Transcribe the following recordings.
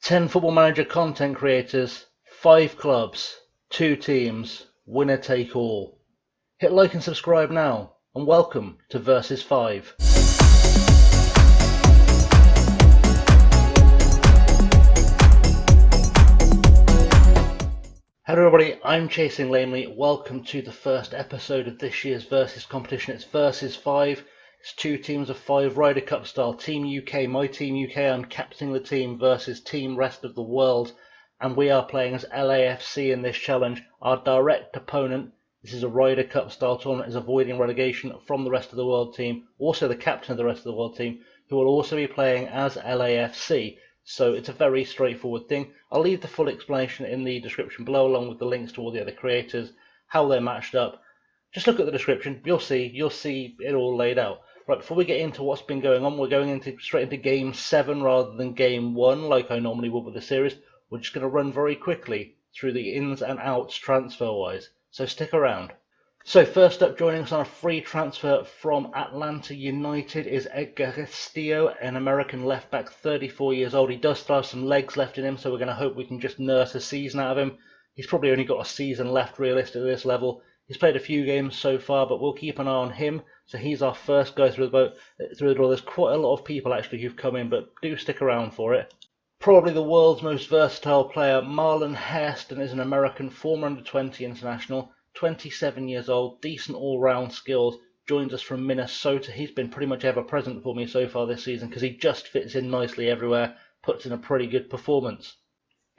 10 Football Manager content creators, 5 clubs, 2 teams, winner take all. Hit like and subscribe now, and welcome to Versus 5. Hello everybody, I'm ChasingLamely. Welcome to the first episode of this year's Versus competition. It's Versus 5. It's 2 teams of 5 Ryder Cup style. Team UK, my Team UK, I'm captaining the team versus Team Rest of the World. And we are playing as LAFC in this challenge. Our direct opponent, this is a Ryder Cup style tournament, is avoiding relegation from the Rest of the World team. Also the captain of the Rest of the World team, who will also be playing as LAFC. So it's a very straightforward thing. I'll leave the full explanation in the description below, along with the links to all the other creators, how they're matched up. Just look at the description, you'll see it all laid out. Right, before we get into what's been going on, we're going straight into Game 7 rather than Game 1 like I normally would with the series. We're just going to run very quickly through the ins and outs transfer-wise, so stick around. So first up, joining us on a free transfer from Atlanta United is Edgar Castillo, an American left-back, 34 years old. He does still have some legs left in him, so we're going to hope we can just nurse a season out of him. He's probably only got a season left realistically at this level. He's played a few games so far, but we'll keep an eye on him. So he's our first guy through the door. There's quite a lot of people actually who've come in, but do stick around for it. Probably the world's most versatile player, Marlon Hairston, is an American former under-20 international, 27 years old, decent all-round skills, joins us from Minnesota. He's been pretty much ever present for me so far this season because he just fits in nicely everywhere, puts in a pretty good performance.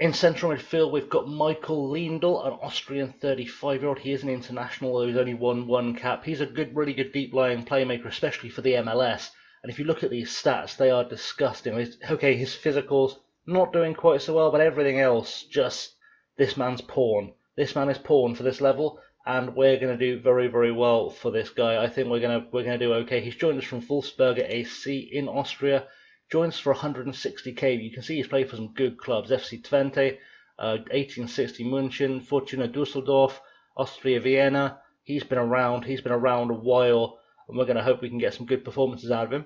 In central midfield, we've got Michael Lindell, an Austrian 35-year-old. He is an international, although he's only won 1 cap. He's a really good deep-lying playmaker, especially for the MLS. And if you look at these stats, they are disgusting. His physicals, not doing quite so well, but everything else, just, this man's pawn. This man is pawn for this level, and we're going to do very, very well for this guy. I think we're going to do okay. He's joined us from Wolfsberger AC in Austria. Joins for 160k. You can see he's played for some good clubs: FC Twente, 1860 München, Fortuna Düsseldorf, Austria Vienna. He's been around a while, and we're going to hope we can get some good performances out of him.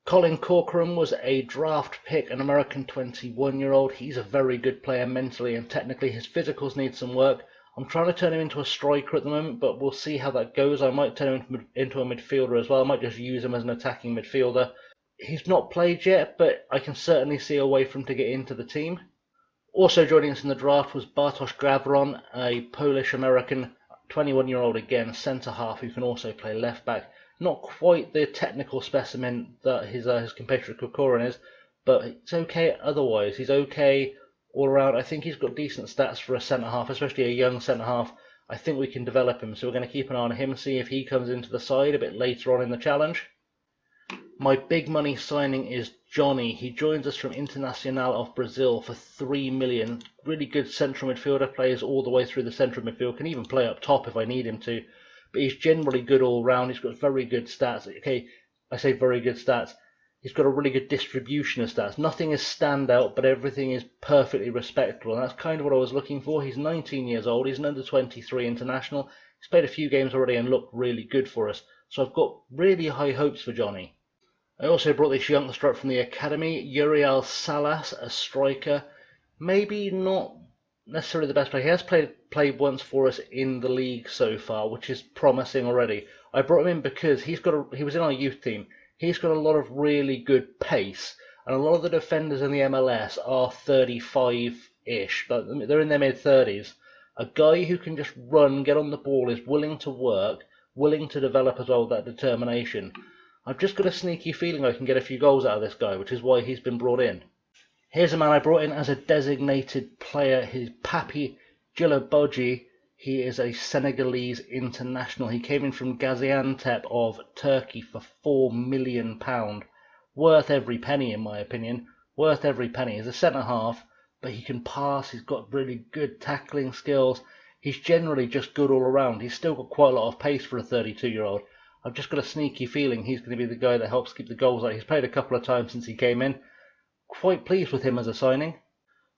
Colin Corcoran was a draft pick, an American 21-year-old. He's a very good player mentally and technically. His physicals need some work. I'm trying to turn him into a striker at the moment, but we'll see how that goes. I might turn him into a midfielder as well. I might just use him as an attacking midfielder. He's not played yet, but I can certainly see a way for him to get into the team. Also joining us in the draft was Bartosz Gawron, a Polish-American 21-year-old again, centre-half who can also play left-back. Not quite the technical specimen that his compatriot Corcoran is, but it's okay otherwise. He's okay all around. I think he's got decent stats for a centre-half, especially a young centre-half. I think we can develop him, so we're going to keep an eye on him, see if he comes into the side a bit later on in the challenge. My big money signing is Johnny. He joins us from Internacional of Brazil for 3 million. Really good central midfielder, plays all the way through the central midfield, can even play up top if I need him to. But he's generally good all round. He's got very good stats. Okay, I say very good stats. He's got a really good distribution of stats. Nothing is standout, but everything is perfectly respectable. And that's kind of what I was looking for. He's 19 years old. He's an under-23 international. He's played a few games already and looked really good for us. So I've got really high hopes for Johnny. I also brought this youngster up from the academy, Uriel Salas, a striker. Maybe not necessarily the best player. He has played once for us in the league so far, which is promising already. I brought him in because he was in our youth team. He's got a lot of really good pace, and a lot of the defenders in the MLS are 35-ish. They're in their mid-30s. A guy who can just run, get on the ball, is willing to work, willing to develop as well, that determination. I've just got a sneaky feeling I can get a few goals out of this guy, which is why he's been brought in. Here's a man I brought in as a designated player. He's Papi Djilabodji. He is a Senegalese international. He came in from Gaziantep of Turkey for £4 million. Worth every penny, in my opinion. Worth every penny. He's a centre-half, but he can pass. He's got really good tackling skills. He's generally just good all around. He's still got quite a lot of pace for a 32-year-old. I've just got a sneaky feeling he's going to be the guy that helps keep the goals out. He's played a couple of times since he came in. Quite pleased with him as a signing.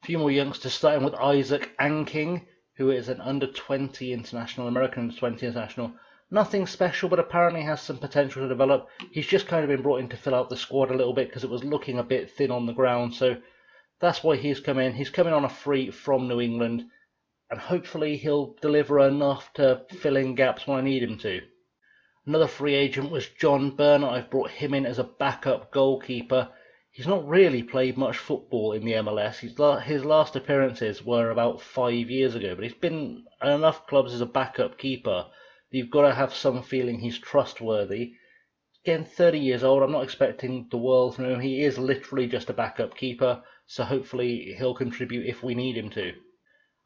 A few more youngsters, starting with Isaac Anking, who is an under-20 international, American under-20 international. Nothing special, but apparently has some potential to develop. He's just kind of been brought in to fill out the squad a little bit because it was looking a bit thin on the ground. So That's why he's come in. He's coming on a free from New England, and hopefully he'll deliver enough to fill in gaps when I need him to. Another free agent was John Burnett. I've brought him in as a backup goalkeeper. He's not really played much football in the MLS. His last appearances were about 5 years ago, but he's been at enough clubs as a backup keeper that you've got to have some feeling he's trustworthy. Again, 30 years old, I'm not expecting the world from him. He is literally just a backup keeper, so hopefully he'll contribute if we need him to.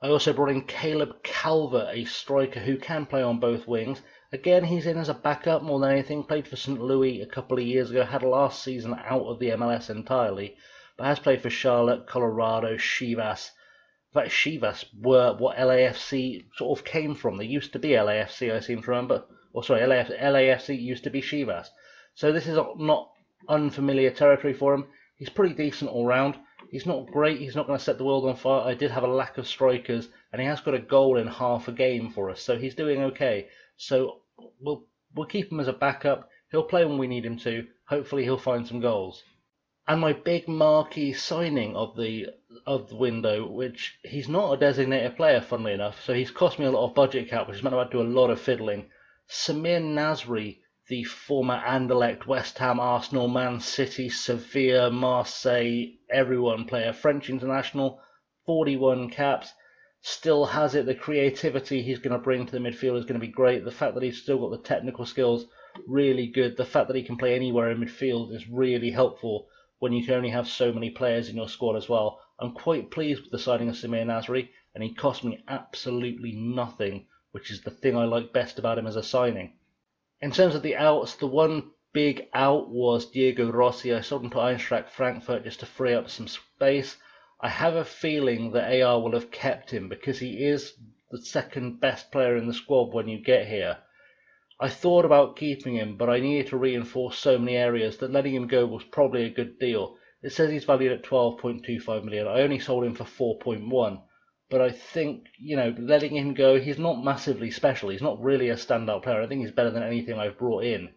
I also brought in Caleb Calvert, a striker who can play on both wings. Again, he's in as a backup more than anything. Played for St. Louis a couple of years ago, had last season out of the MLS entirely, but has played for Charlotte, Colorado, Chivas. In fact, Chivas were what LAFC sort of came from. They used to be LAFC, I seem to remember. Or sorry, LAFC used to be Chivas. So this is not unfamiliar territory for him. He's pretty decent all round. He's not great, he's not going to set the world on fire. I did have a lack of strikers, and he has got a goal in half a game for us, so he's doing okay. So we'll keep him as a backup. He'll play when we need him to. Hopefully he'll find some goals. And my big marquee signing of the window, which he's not a designated player, funnily enough, so he's cost me a lot of budget cap, which has meant I've had to do a lot of fiddling. Samir Nasri, the former Anderlecht, West Ham, Arsenal, Man City, Sevilla, Marseille, everyone player, French international, 41 caps, still has it. The creativity he's going to bring to the midfield is going to be great. The fact that he's still got the technical skills, really good. The fact that he can play anywhere in midfield is really helpful when you can only have so many players in your squad as well. I'm quite pleased with the signing of Samir Nasri, and he cost me absolutely nothing, which is the thing I like best about him as a signing. In terms of the outs, the one big out was Diego Rossi. I sold him to Eintracht Frankfurt just to free up some space. I have a feeling that AR will have kept him because he is the second best player in the squad when you get here. I thought about keeping him, but I needed to reinforce so many areas that letting him go was probably a good deal. It says he's valued at 12.25 million. I only sold him for 4.1. But I think, letting him go, he's not massively special. He's not really a standout player. I think he's better than anything I've brought in.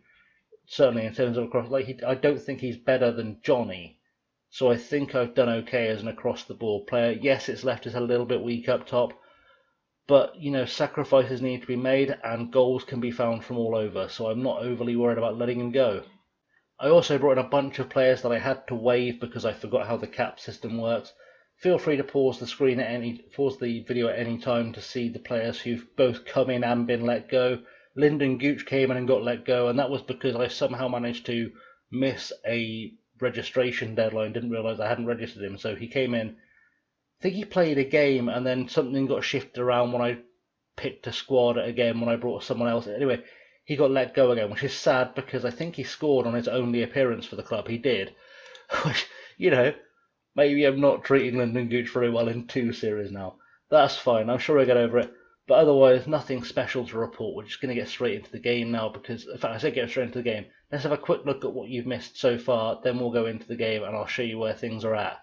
Certainly in terms of across, I don't think he's better than Johnny. So I think I've done okay as an across-the-board player. Yes, it's left us a little bit weak up top. But, sacrifices need to be made and goals can be found from all over. So I'm not overly worried about letting him go. I also brought in a bunch of players that I had to waive because I forgot how the cap system works. Feel free to pause the video at any time to see the players who've both come in and been let go. Lyndon Gooch came in and got let go, and that was because I somehow managed to miss a registration deadline. Didn't realise I hadn't registered him, so he came in. I think he played a game, and then something got shifted around when I picked a squad again when I brought someone else. Anyway, he got let go again, which is sad because I think he scored on his only appearance for the club. He did, which, maybe I'm not treating Lyndon Gooch very well in 2 series now. That's fine, I'm sure I'll get over it. But otherwise, nothing special to report. We're just going to get straight into the game now because, in fact, I said get straight into the game. Let's have a quick look at what you've missed so far, then we'll go into the game and I'll show you where things are at.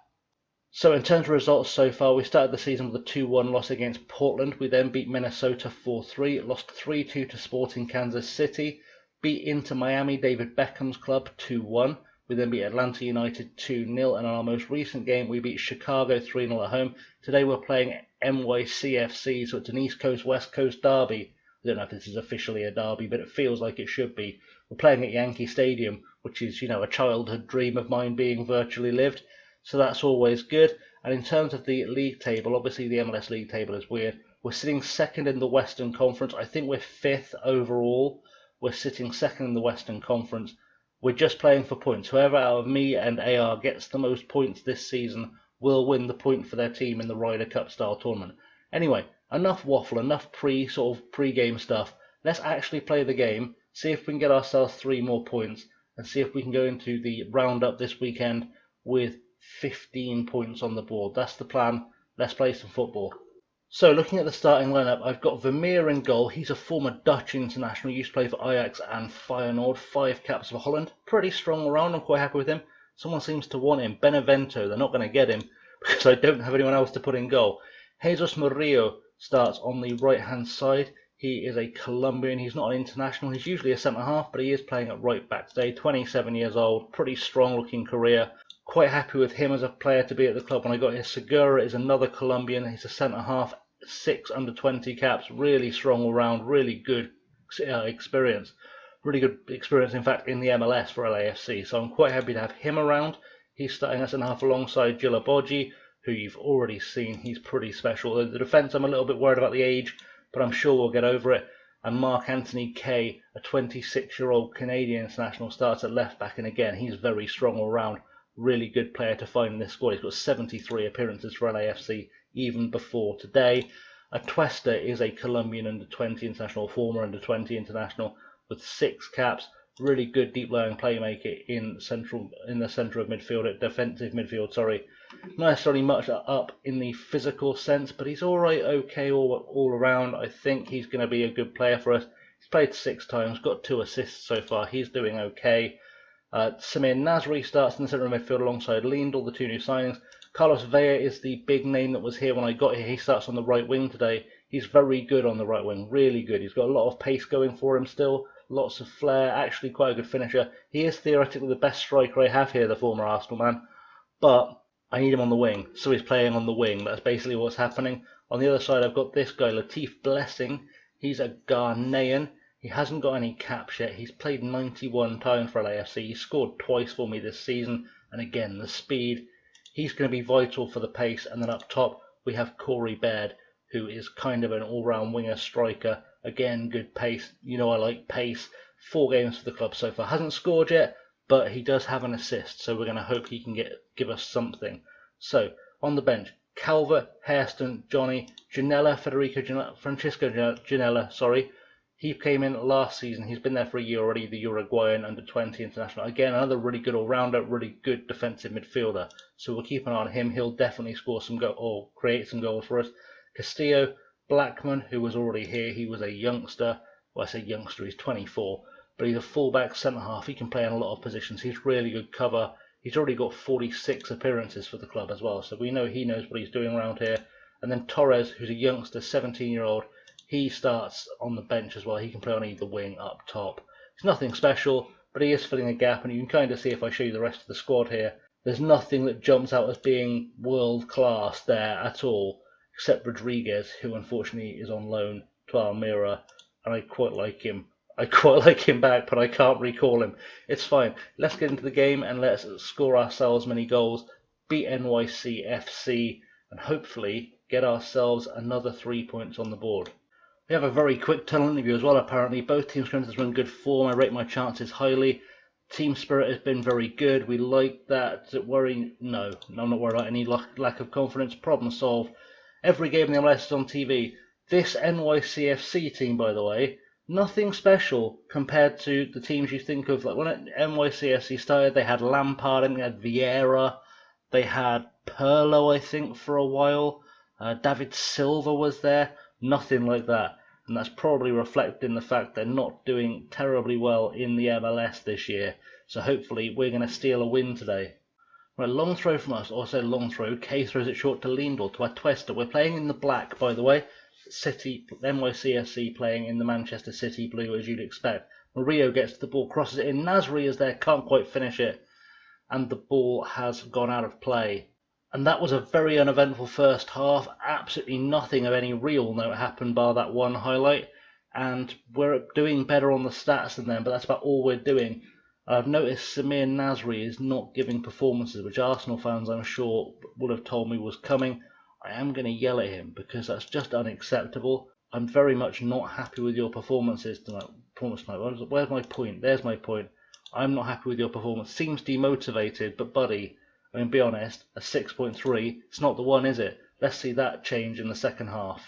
So in terms of results so far, we started the season with a 2-1 loss against Portland. We then beat Minnesota 4-3, lost 3-2 to Sporting Kansas City, beat Inter Miami, David Beckham's club, 2-1. We then beat Atlanta United 2-0, and in our most recent game we beat Chicago 3-0 at home. Today we're playing NYCFC, so it's an East Coast West Coast derby. I don't know if this is officially a derby, but it feels like it should be. We're playing at Yankee Stadium, which is, a childhood dream of mine being virtually lived. So that's always good. And in terms of the league table, obviously the MLS league table is weird. We're sitting second in the Western Conference. I think we're 5th overall. We're sitting second in the Western Conference. We're just playing for points. Whoever out of me and AR gets the most points this season will win the point for their team in the Ryder Cup style tournament. Anyway, enough waffle, enough pre-game stuff. Let's actually play the game, see if we can get ourselves 3 more points, and see if we can go into the roundup this weekend with 15 points on the board. That's the plan. Let's play some football. So looking at the starting lineup, I've got Vermeer in goal. He's a former Dutch international, used to play for Ajax and Feyenoord, 5 caps for Holland. Pretty strong around, I'm quite happy with him. Someone seems to want him. Benevento, they're not going to get him because I don't have anyone else to put in goal. Jesus Murillo starts on the right hand side. He is a Colombian, he's not an international, he's usually a centre half, but he is playing at right back today, 27 years old, pretty strong looking career. Quite happy with him as a player to be at the club. When I got here, Segura is another Colombian. He's a centre-half, 6 under-20 caps, really strong all round, really good experience. Really good experience, in fact, in the MLS for LAFC. So I'm quite happy to have him around. He's starting as centre-half alongside Djilabodji, who you've already seen. He's pretty special. The defence, I'm a little bit worried about the age, but I'm sure we'll get over it. And Marc-Anthony Kaye, a 26-year-old Canadian international, starts at left-back, and again, he's very strong all round. Really good player to find in this squad. He's got 73 appearances for LAFC even before today. Atuesta is a Colombian under-20 international, former under-20 international, with 6 caps. Really good deep-lying playmaker in the centre of midfield, defensive midfield, sorry. Not necessarily much up in the physical sense, but he's alright, okay, all around. I think he's going to be a good player for us. He's played 6 times, got 2 assists so far. He's doing okay. Samir Nasri starts in the centre of midfield alongside Lindahl, the 2 new signings. Carlos Vela is the big name that was here when I got here. He starts on the right wing today. He's very good on the right wing, really good. He's got a lot of pace going for him still, lots of flair, actually quite a good finisher. He is theoretically the best striker I have here, the former Arsenal man, but I need him on the wing, so he's playing on the wing. That's basically what's happening. On the other side, I've got this guy, Latif Blessing. He's a Ghanaian. He hasn't got any caps yet. He's played 91 times for LAFC. He scored twice for me this season. And again, the speed. He's going to be vital for the pace. And then up top, we have Corey Baird, who is kind of an all-round winger striker. Again, good pace. You know I like pace. 4 games for the club so far. Hasn't scored yet, but he does have an assist. So we're going to hope he can give us something. So, on the bench, Calvert, Hairston, Johnny, Francisco Janela, sorry. He came in last season. He's been there for a year already, the Uruguayan under-20 international. Again, another really good all-rounder, really good defensive midfielder. So we'll keep an eye on him. He'll definitely score some goals or create some goals for us. Castillo, Blackman, who was already here. He was a youngster. Well, I say youngster, he's 24. But he's a full-back centre-half. He can play in a lot of positions. He's really good cover. He's already got 46 appearances for the club as well. So we know he knows what he's doing around here. And then Torres, who's a youngster, 17-year-old. He starts on the bench as well. He can play on either wing up top. It's nothing special, but he is filling a gap, and you can kind of see if I show you the rest of the squad here. There's nothing that jumps out as being world class there at all, except Rodriguez, who unfortunately is on loan to Almira, and I quite like him. I quite like him back, but I can't recall him. It's fine. Let's get into the game and let's score ourselves many goals, beat NYC FC, and hopefully get ourselves another 3 points on the board. We have a very quick tunnel interview as well, apparently. Both teams come into this run in good form. I rate my chances highly. Team spirit has been very good. We like that. Does it worry? No, I'm not worried about any lack of confidence. Problem solved. Every game in the MLS is on TV. This NYCFC team, by the way, nothing special compared to the teams you think of. Like when NYCFC started, they had Lampard, and they had Vieira. They had Pirlo, I think, for a while. David Silva was there. Nothing like that. And that's probably reflected in the fact they're not doing terribly well in the MLS this year. So hopefully we're going to steal a win today. Right, long throw from us. Also long throw. Kaye throws it short to Lindahl, to Atuesta. We're playing in the black, by the way. City, NYCFC playing in the Manchester City blue, as you'd expect. Murillo gets the ball, crosses it in. Nasri is there, can't quite finish it. And the ball has gone out of play. And that was a very uneventful first half. Absolutely nothing of any real note happened bar that one highlight. And we're doing better on the stats than them, but that's about all we're doing. I've noticed Samir Nasri is not giving performances, which Arsenal fans, I'm sure, would have told me was coming. I am going to yell at him because that's just unacceptable. I'm very much not happy with your performances tonight. Where's my point? There's my point. I'm not happy with your performance. Seems demotivated, but buddy, I mean, be honest, a 6.3, it's not the one, is it? Let's see that change in the second half.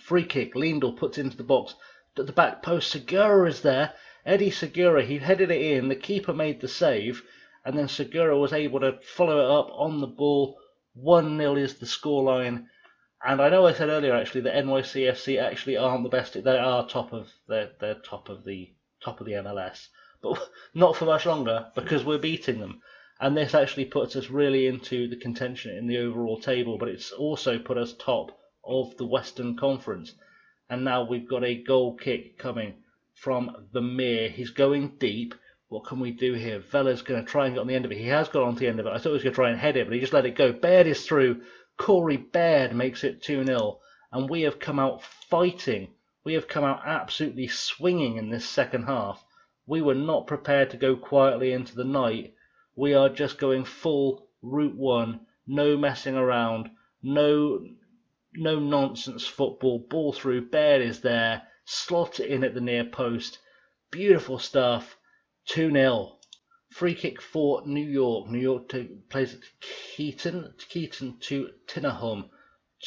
Free kick, Lindahl puts into the box. At the back post, Segura is there. Eddie Segura, he headed it in. The keeper made the save. And then Segura was able to follow it up on the ball. 1-0 is the scoreline. And I know I said earlier, actually, that NYCFC actually aren't the best. They are they're top of the MLS. But not for much longer, because we're beating them. And this actually puts us really into the contention in the overall table, but it's also put us top of the Western Conference. And now we've got a goal kick coming from the Mir. He's going deep. What can we do here? Vela's going to try and get on the end of it. He has got on the end of it. I thought he was going to try and head it, but he just let it go. Baird is through. Corey Baird makes it 2-0. And we have come out fighting. We have come out absolutely swinging in this second half. We were not prepared to go quietly into the night. We are just going full Route 1. No messing around. No nonsense football. Ball through. Baird is there. Slot it in at the near post. Beautiful stuff. 2-0. Free kick for New York. New York plays it to Keaton. Keaton to Tinahum.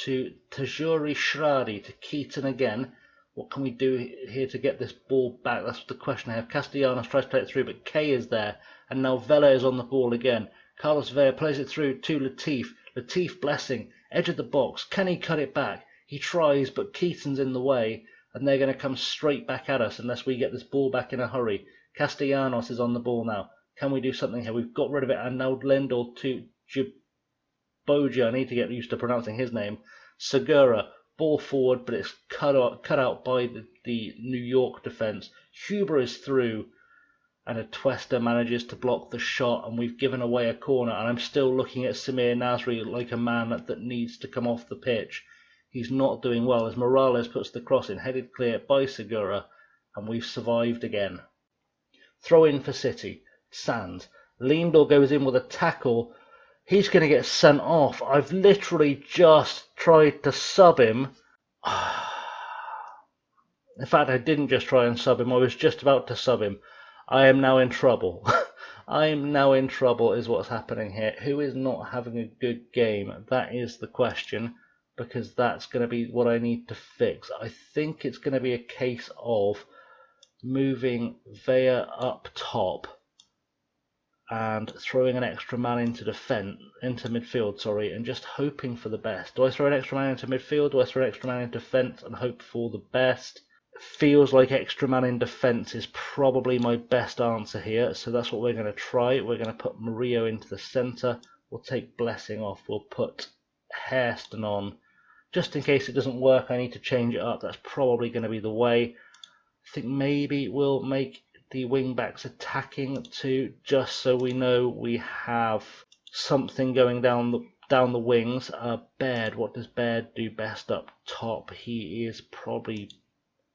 To Tajuri Shradi. To Keaton again. What can we do here to get this ball back? That's the question I have. Castellanos tries to play it through, but Kay is there. And now Vela is on the ball again. Carlos Vela plays it through to Latif. Latif blessing. Edge of the box. Can he cut it back? He tries, but Keaton's in the way. And they're going to come straight back at us unless we get this ball back in a hurry. Castellanos is on the ball now. Can we do something here? We've got rid of it. And now Lendl to Jiboja. I need to get used to pronouncing his name. Segura. Ball forward, but it's cut out by the New York defence. Huber is through. And Atuesta manages to block the shot. And we've given away a corner. And I'm still looking at Samir Nasri like a man that needs to come off the pitch. He's not doing well as Morales puts the cross in, headed clear by Segura, and we've survived again. Throw in for City. Sands. Lindahl goes in with a tackle. He's going to get sent off. I've literally just tried to sub him. In fact, I didn't just try and sub him. I was just about to sub him. I am now in trouble. I am now in trouble is what's happening here. Who is not having a good game? That is the question. Because that's going to be what I need to fix. I think it's going to be a case of moving Vea up top and throwing an extra man into midfield, and just hoping for the best. Do I throw an extra man into midfield? Do I throw an extra man in defence and hope for the best? Feels like extra man in defence is probably my best answer here, so that's what we're going to try. We're going to put Murillo into the centre. We'll take Blessing off. We'll put Hairston on. Just in case it doesn't work, I need to change it up. That's probably going to be the way. I think maybe we'll make the wing-backs attacking too, just so we know we have something going down the wings. Baird, what does Baird do best up top? He is probably,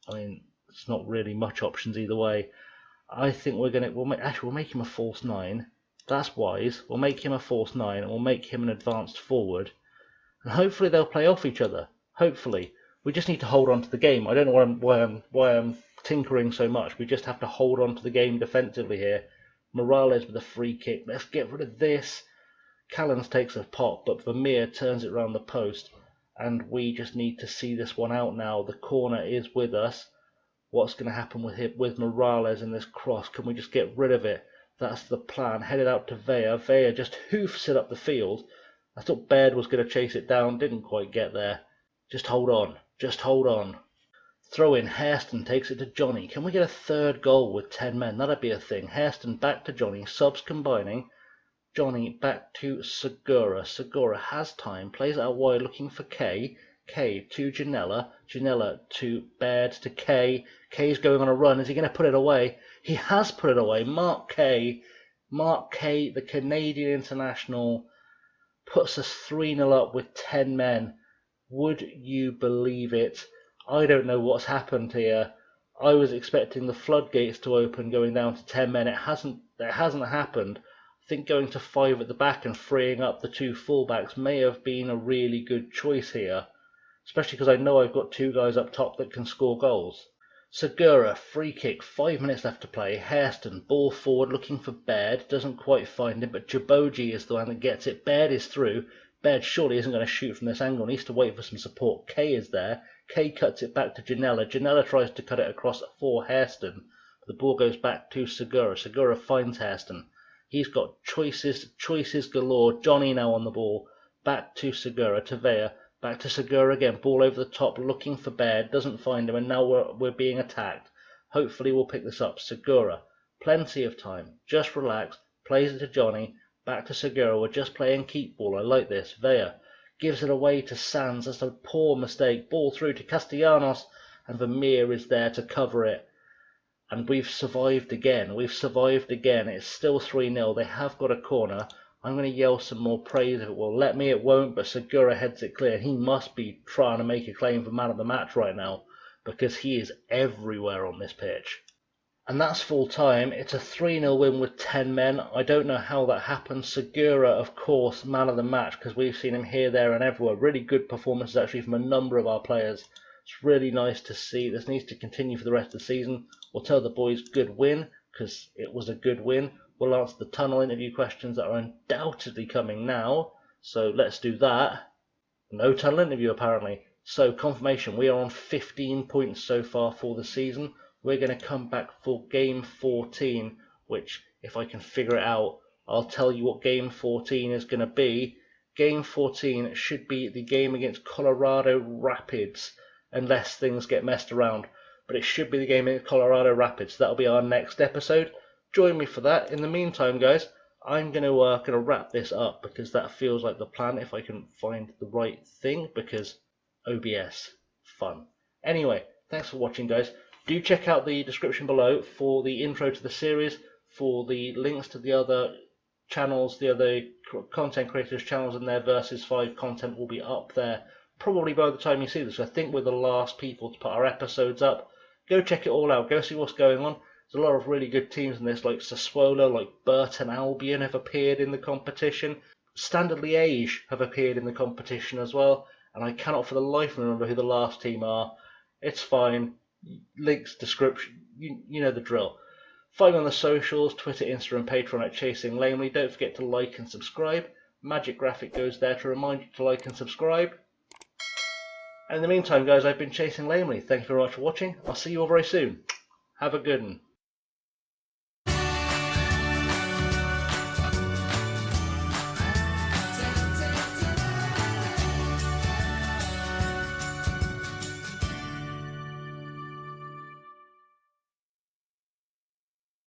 it's not really much options either way. I think we'll make him a false 9. That's wise. We'll make him a false 9 and we'll make him an advanced forward. And hopefully they'll play off each other. Hopefully. We just need to hold on to the game. I don't know why I'm tinkering so much. We just have to hold on to the game defensively here. Morales with a free kick. Let's get rid of this. Callens takes a pot, but Vermeer turns it around the post. And we just need to see this one out now. The corner is with us. What's going to happen with Morales in this cross? Can we just get rid of it? That's the plan. Headed out to Vea. Vea just hoofs it up the field. I thought Baird was going to chase it down, didn't quite get there. Just hold on, just hold on. Throw in, Hairston takes it to Johnny. Can we get a third goal with 10 men? That'd be a thing. Hairston back to Johnny, subs combining. Johnny back to Segura. Segura has time, plays it out wide looking for Kay. Kay to Janela. Janela to Baird to Kay. Kay's going on a run. Is he going to put it away? He has put it away. Mark Kay, the Canadian international, puts us 3-0 up with 10 men. Would you believe it? I don't know what's happened here. I was expecting the floodgates to open going down to 10 men. It hasn't happened. I think going to 5 at the back and freeing up the 2 fullbacks may have been a really good choice here. Especially because I know I've got 2 guys up top that can score goals. Segura, free kick, 5 minutes left to play. Hairston, ball forward looking for Baird. Doesn't quite find him, but Jiboji is the one that gets it. Baird is through. Baird surely isn't going to shoot from this angle. Needs to wait for some support. Kay is there. Kay cuts it back to Janela. Janela tries to cut it across for Hairston. The ball goes back to Segura. Segura finds Hairston. He's got choices galore. Johnny now on the ball. Back to Segura, to Vea. Back to Segura again. Ball over the top, looking for Baird. Doesn't find him, and now we're being attacked. Hopefully we'll pick this up. Segura, plenty of time. Just relax. Plays it to Johnny. Back to Segura. We're just playing keep ball. I like this. Vea gives it away to Sands. That's a poor mistake. Ball through to Castellanos, and Vermeer is there to cover it. And we've survived again. We've survived again. It's still 3-0. They have got a corner. I'm going to yell some more praise. If it will let me, it won't. But Segura heads it clear. He must be trying to make a claim for man of the match right now, because he is everywhere on this pitch. And that's full time. It's a 3-0 win with 10 men. I don't know how that happened. Segura, of course, man of the match, because we've seen him here, there and everywhere. Really good performances actually from a number of our players. It's really nice to see. This needs to continue for the rest of the season. We'll tell the boys good win, because it was a good win. We'll answer the tunnel interview questions that are undoubtedly coming now. So let's do that. No tunnel interview apparently. So confirmation, we are on 15 points so far for the season. We're going to come back for game 14, which if I can figure it out, I'll tell you what game 14 is going to be. Game 14 should be the game against Colorado Rapids, unless things get messed around. But it should be the game against Colorado Rapids. That'll be our next episode. Join me for that. In the meantime, guys, I'm going to wrap this up, because that feels like the plan, if I can find the right thing, because OBS, fun. Anyway, thanks for watching, guys. Do check out the description below for the intro to the series, for the links to the other channels, the other content creators' channels, and their Versus 5 content will be up there probably by the time you see this. I think we're the last people to put our episodes up. Go check it all out. Go see what's going on. There's a lot of really good teams in this, like Sassuolo, like Burton Albion have appeared in the competition. Standard Liège have appeared in the competition as well. And I cannot for the life of me remember who the last team are. It's fine. Links, description, you know the drill. Find me on the socials, Twitter, Insta and Patreon at ChasingLamely. Don't forget to like and subscribe. Magic Graphic goes there to remind you to like and subscribe. And in the meantime, guys, I've been Chasing Lamely. Thank you very much for watching. I'll see you all very soon. Have a good one.